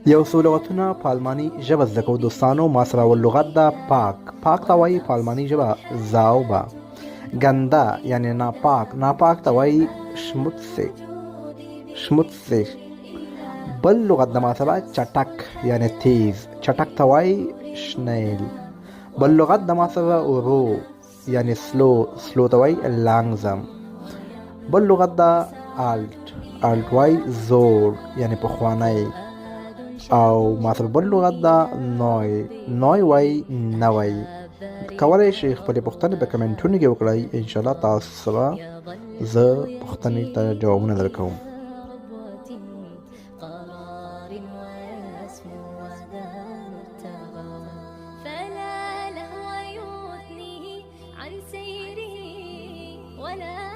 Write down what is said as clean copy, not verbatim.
یو څو لغتونه په آلماني ژبه زده کوو دوستانو. ما سره اول لغت ده پاک. پاک ته وایي په آلماني ژبه زاوبه. ګنده یعنی ناپاک. ناپاک ته وایي شموتسه. شموتسه. بل لغت د ما سره چټک یعنی تیز. چټک ته وایي شنیل. بل لغت د ما سره ورو یعنی سلو. سلو ته وایي لانگزم. بل لغت د آلت. آلت وایي زوړ یعنی پخوانی. او ما سره بل لغت دا نوی. نوی وای نوی. کولای شئ خپلې پوښتنې په کمنټونو کې وکړئ. انشاءالله تاسو سره زه پوښتنې ته جوابونه درکوم. فلا لهو يثنيه عن سيره ولا